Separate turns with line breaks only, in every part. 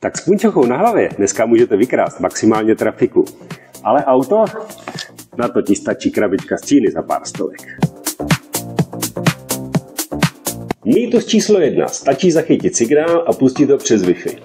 Tak s punčochou na hlavě dneska můžete vykrást maximálně trafiku. Ale auto? Na to ti stačí krabička z Číny za pár stovek. Mýtus číslo 1. Stačí zachytit signál a pustit to přes Wi-Fi.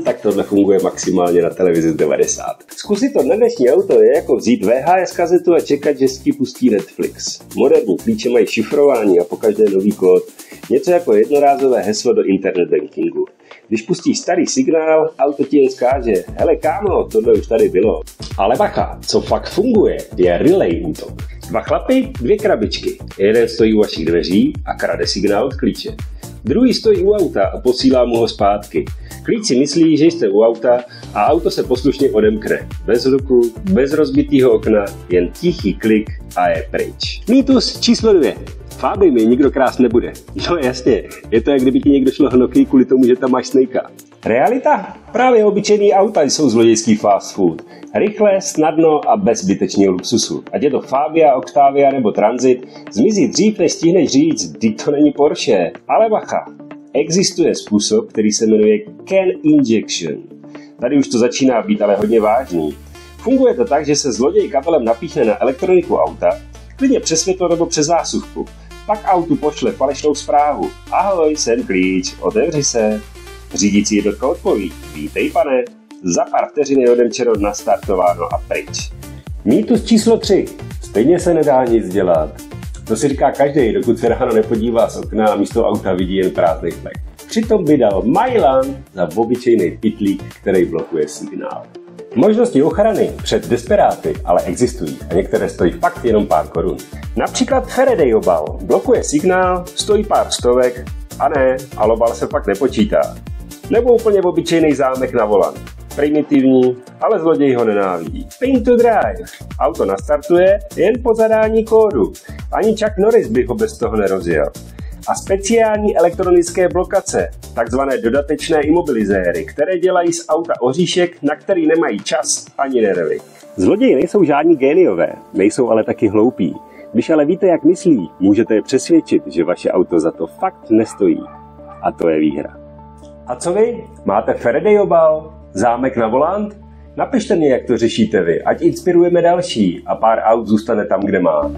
Tak tohle funguje maximálně na televizi z 90. Zkusit to na dnešní auto je jako vzít VHS kazetu a čekat, že si pustí Netflix. Moderní klíče mají šifrování a pokaždé nový kód. Něco jako jednorázové heslo do internet bankingu. Když pustíš starý signál, auto ti jen zkáže: hele kámo, tohle už tady bylo. Ale bacha, co fakt funguje, je relay útok. 2 chlapy, 2 krabičky. Jeden stojí u vašich dveří a krade signál od klíče. Druhý stojí u auta a posílá mu ho zpátky. Klíč si myslí, že jste u auta a auto se poslušně odemkne. Bez ruku, bez rozbitého okna, jen tichý klik a je pryč. Mýtus číslo 2. Fáby mi nikdo krást nebude. No jasně, je to, jak kdyby ti někdo šlo hnoký kvůli tomu, že tam máš Snakea. Realita? Právě obyčejný auta jsou zlodějský fast food. Rychle, snadno a bez zbytečného luxusu. Ať je to Fabia, Octavia nebo Transit, zmizí dřív, než stihneš říct, vždyť to není Porsche. Ale bacha, existuje způsob, který se jmenuje CAN injection. Tady už to začíná být ale hodně vážný. Funguje to tak, že se zloděj kabelem napíchne na elektroniku auta, klidně přes světlo nebo přes zásuvku. Pak autu pošle falešnou zprávu. Ahoj, jsem klíč, otevři se. Řídící jednotka odpoví: vítej pane. Za pár vteřin je odemčeno, nastartováno a pryč. Mýtus číslo 3. Stejně se nedá nic dělat. To si říká každý, dokud se ráno nepodívá z okna a místo auta vidí jen prázdný flek. Přitom vydal Mylan za obyčejný pytlík, který blokuje signál. Možnosti ochrany před desperáty ale existují a některé stojí fakt jenom pár korun. Například Faraday obal blokuje signál, stojí pár stovek a ne, ale obal se fakt nepočítá. Nebo úplně obyčejný zámek na volant. Primitivní, ale zloděj ho nenávidí. Pin to drive. Auto nastartuje jen po zadání kódu. Ani Chuck Norris by ho bez toho nerozjel. A speciální elektronické blokace, takzvané dodatečné imobilizéry, které dělají z auta oříšek, na který nemají čas ani nervy. Zloději nejsou žádní géniové, nejsou ale taky hloupí. Když ale víte, jak myslí, můžete je přesvědčit, že vaše auto za to fakt nestojí. A to je výhra. A co vy? Máte Faraday obal? Zámek na volant? Napište mě, jak to řešíte vy, ať inspirujeme další a pár aut zůstane tam, kde má.